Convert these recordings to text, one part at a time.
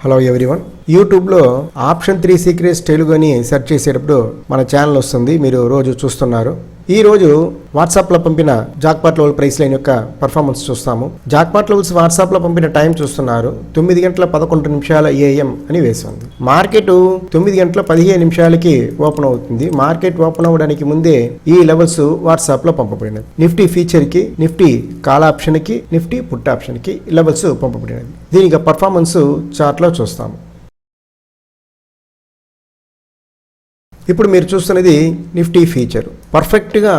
Hello everyone. యూట్యూబ్లో option 3 secrets Telugu అని search చేసేటప్పుడు మన ఛానల్ వస్తుంది, మీరు రోజు చూస్తున్నారు. ఈ రోజు వాట్సాప్లో పంపిన జాక్పాట్ లెవెల్ ప్రైస్ లైన్ యొక్క పర్ఫార్మెన్స్ చూస్తాము. జాక్పాట్ లెవెల్స్ వాట్సాప్లో పంపిన టైం చూస్తున్నారు, 9:11 AM అని వేసి ఉంది. మార్కెట్ 9:15 ఓపెన్ అవుతుంది. మార్కెట్ ఓపెన్ అవ్వడానికి ముందే ఈ లెవెల్స్ వాట్సాప్లో పంపబడినది. నిఫ్టీ ఫీచర్కి, నిఫ్టీ కాల్ ఆప్షన్కి, నిఫ్టీ పుట్ ఆప్షన్కి లెవెల్స్ పంపబడినది. దీనికి పర్ఫార్మెన్స్ చార్ట్లో చూస్తాము. ఇప్పుడు మీరు చూస్తున్నది నిఫ్టీ ఫీచర్. పర్ఫెక్ట్గా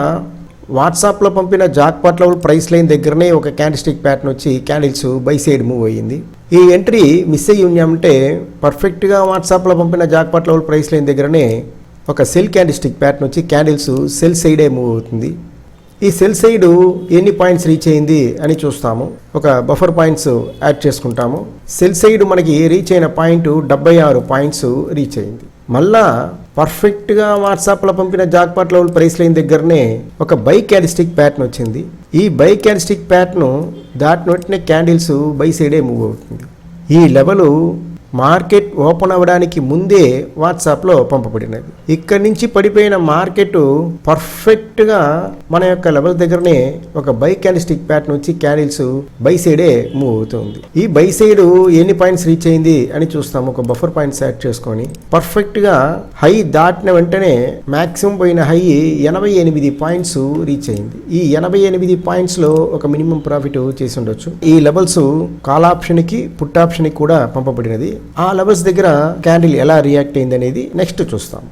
వాట్సాప్లో పంపిన జాక్పాట్ లెవెల్ ప్రైస్ లైన్ దగ్గరనే ఒక క్యాండిల్స్టిక్ ప్యాటర్న్ వచ్చి క్యాండిల్స్ బై సైడ్ మూవ్ అయ్యింది. ఈ ఎంట్రీ మిస్ అయ్యి ఉన్నామంటే పర్ఫెక్ట్గా వాట్సాప్లో పంపిన జాక్పాట్ లెవెల్ ప్రైస్ లైన్ దగ్గరనే ఒక సెల్ క్యాండిల్స్టిక్ ప్యాటర్న్ వచ్చి క్యాండిల్స్ సెల్ సైడే మూవ్ అవుతుంది. ఈ సెల్ సైడ్ ఎన్ని పాయింట్స్ రీచ్ అయింది అని చూస్తాము. ఒక బఫర్ పాయింట్స్ యాడ్ చేసుకుంటాము. సెల్ సైడ్ మనకి రీచ్ అయిన పాయింట్ 76 పాయింట్స్ రీచ్ అయింది. మళ్ళా పర్ఫెక్ట్గా వాట్సాప్లో పంపిన జాక్పాట్ లెవెల్ ప్రైస్ లైన్ దగ్గరనే ఒక బై క్యాండిల్స్టిక్ ప్యాటర్న్ వచ్చింది. ఈ బై క్యాండిల్స్టిక్ ప్యాటర్న్ దాటిన వెంటనే క్యాండిల్స్ బై సైడే మూవ్ అవుతుంది. ఈ లెవెల్ మార్కెట్ ఓపెన్ అవ్వడానికి ముందే వాట్సాప్లో పంపబడినది. ఇక్కడి నుంచి పడిపోయిన మార్కెట్ పర్ఫెక్ట్గా మన యొక్క లెవెల్ దగ్గరనే ఒక బై క్యాండిల్స్టిక్ ప్యాటర్న్ వచ్చి క్యాండిల్స్ బై సైడే మూవ్ అవుతుంది. ఈ బై సైడ్ ఎన్ని పాయింట్స్ రీచ్ అయింది అని చూస్తాము. ఒక బఫర్ పాయింట్స్ యాడ్ చేసుకొని పర్ఫెక్ట్గా హై దాటిన వెంటనే మ్యాక్సిమం పోయిన హై 88 పాయింట్స్ రీచ్ అయింది. ఈ 88 పాయింట్స్లో ఒక మినిమం ప్రాఫిట్ చేసి ఉండొచ్చు. ఈ లెవెల్స్ కాల్ ఆప్షన్కి, పుట్ ఆప్షన్కి కూడా పంపబడినది. ఆ లెవెల్స్ దగ్గర క్యాండిల్ ఎలా రియాక్ట్ అయింది అనేది నెక్స్ట్ చూస్తాం.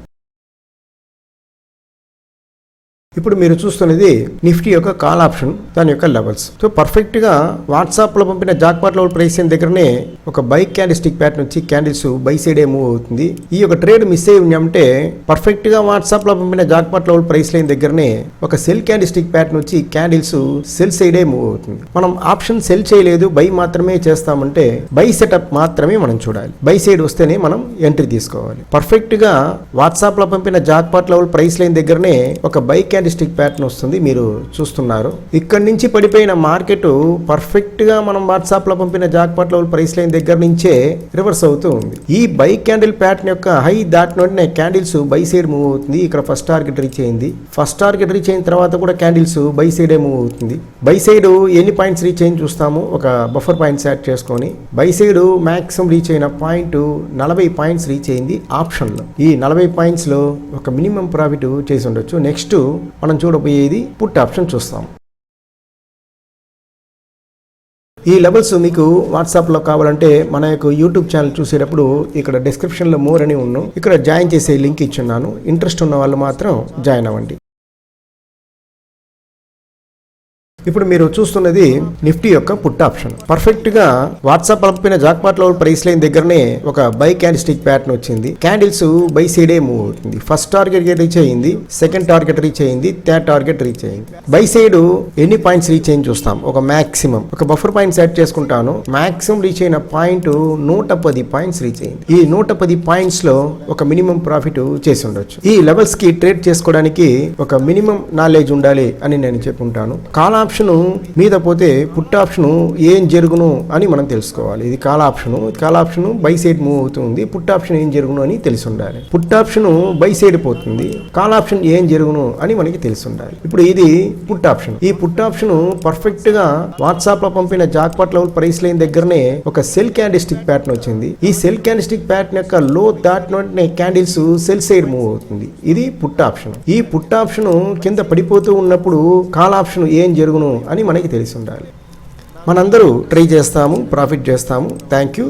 ఇప్పుడు మీరు చూస్తున్నది నిఫ్టీ యొక్క కాల్ ఆప్షన్, దాని యొక్క లెవెల్స్. సో పర్ఫెక్ట్గా వాట్సాప్లో పంపిన జాక్పాట్ లెవెల్ ప్రైస్ అయిన దగ్గరనే ఒక బై క్యాండిల్స్టిక్ ప్యాటర్న్ వచ్చి క్యాండిల్స్ బై సైడే మూవ్ అవుతుంది. ఈ యొక్క ట్రేడ్ మిస్ అయ్యి ఉన్నామంటే పర్ఫెక్ట్గా వాట్సాప్లో పంపిన జాక్పాట్ లెవెల్ ప్రైస్ లైన్ దగ్గరనే ఒక సెల్ క్యాండిల్స్టిక్ ప్యాటర్న్ వచ్చి క్యాండిల్స్ సెల్ సైడే మూవ్ అవుతుంది. మనం ఆప్షన్ సెల్ చేయలేదు, బై మాత్రమే చేస్తామంటే బై సెటప్ మాత్రమే మనం చూడాలి. బై సైడ్ వస్తేనే మనం ఎంట్రీ తీసుకోవాలి. పర్ఫెక్ట్గా వాట్సాప్లో పంపిన జాక్పాట్ లెవెల్ ప్రైస్ లైన్ దగ్గరనే ఒక బై క్యాండిల్స్టిక్ ప్యాటర్న్ వస్తుంది, మీరు చూస్తున్నారు. ఇక్కడి నుంచి పడిపోయిన మార్కెట్ పర్ఫెక్ట్ గా మనం వాట్సాప్ లో పంపిన జాక్పాట్ లెవెల్ ప్రైస్ లైన్ దగ్గర నుంచే రివర్స్ అవుతూ ఉంది. ఈ బై క్యాండిల్ ప్యాటర్న్ యొక్క హై దాటిన వెంటనే క్యాండిల్స్ బై సైడ్ మూవ్ అవుతుంది. ఇక్కడ ఫస్ట్ టార్గెట్ రీచ్ అయింది. ఫస్ట్ టార్గెట్ రీచ్ అయిన తర్వాత కూడా క్యాండిల్స్ బై సైడే మూవ్ అవుతుంది. బై సైడ్ ఎన్ని పాయింట్స్ రీచ్ అయింది చూస్తాము. ఒక బఫర్ పాయింట్స్ యాడ్ చేసుకొని బై సైడ్ మాక్సిమం రీచ్ అయిన పాయింట్ 40 పాయింట్స్ రీచ్ అయింది ఆప్షన్ లో. ఈ 40 పాయింట్స్ లో ఒక మినిమం ప్రాఫిట్ చేసి ఉండొచ్చు. నెక్స్ట్ మనం చూడబోయేది పుట్ ఆప్షన్ చూస్తాం. ఈ లెవెల్స్ మీకు వాట్సాప్లో కావాలంటే మన యొక్క యూట్యూబ్ ఛానల్ చూసేటప్పుడు ఇక్కడ డిస్క్రిప్షన్లో మోర్ అని ఉన్నాం, ఇక్కడ జాయిన్ చేసే లింక్ ఇచ్చున్నాను. ఇంట్రెస్ట్ ఉన్న వాళ్ళు మాత్రం జాయిన్ అవ్వండి. ఇప్పుడు మీరు చూస్తున్నది నిఫ్టీ యొక్క పుట్ ఆప్షన్. పర్ఫెక్ట్ గా వాట్సాప్ పంపిన జాక్పాట్ లెవెల్ ప్రైస్ లైన్ దగ్గరనే ఒక బై క్యాండిల్స్టిక్ ప్యాటర్న్ వచ్చింది. క్యాండిల్స్ బై సైడే మూవ్ అవుతుంది. ఫస్ట్ టార్గెట్ రీచ్ అయింది, సెకండ్ టార్గెట్ రీచ్ అయింది, థర్డ్ టార్గెట్ రీచ్ అయింది. బై సైడ్ ఎన్ని పాయింట్స్ రీచ్ అయింది చూస్తాం. ఒక మాక్సిమం ఒక బఫర్ పాయింట్స్ యాడ్ చేసుకుంటాను. మాక్సిమం రీచ్ అయిన పాయింట్ 110 పాయింట్స్ రీచ్ అయింది. ఈ 110 పాయింట్స్ లో ఒక మినిమం ప్రాఫిట్ చేసి ఉండొచ్చు. ఈ లెవెల్స్ కి ట్రేడ్ చేసుకోవడానికి ఒక మినిమం నాలెడ్జ్ ఉండాలి అని నేను చెప్పుకుంటాను. కాల్ ఆప్షన్ మీద పోతే పుట్ ఆప్షన్ ఏం జరుగును అని మనం తెలుసుకోవాలి. ఇది call option by side move అవుతుంది. పుట్ ఆప్షన్ ఏం జరుగును అని తెలిసి ఉండాలి. పుట్ ఆప్షన్ బై సైడ్ పోతుంది, కాల్ ఆప్షన్ ఏం జరుగును అని మనకి తెలిసి ఉండాలి. ఇప్పుడు ఇది పుట్ ఆప్షన్. ఈ పుట్ ఆప్షన్ పర్ఫెక్ట్ గా వాట్సాప్ లో పంపిన జాక్పాట్ లెవెల్ ప్రైస్ లైన్ దగ్గరనే ఒక సెల్ క్యాండిల్స్టిక్ ప్యాటర్న్ వచ్చింది. ఈ సెల్ క్యాండిల్స్టిక్ ప్యాటర్న్ యొక్క లో దాటిన వెంటనే క్యాండిల్స్ సెల్ సైడ్ మూవ్ అవుతుంది. ఇది పుట్ ఆప్షన్. ఈ పుట్ ఆప్షన్ కింద పడిపోతూ ఉన్నప్పుడు కాల్ ఆప్షన్ ఏం జరుగును అని మనకి తెలిసి ఉండాలి. మనందరూ ట్రై చేస్తాము, ప్రాఫిట్ చేస్తాము. Thank you.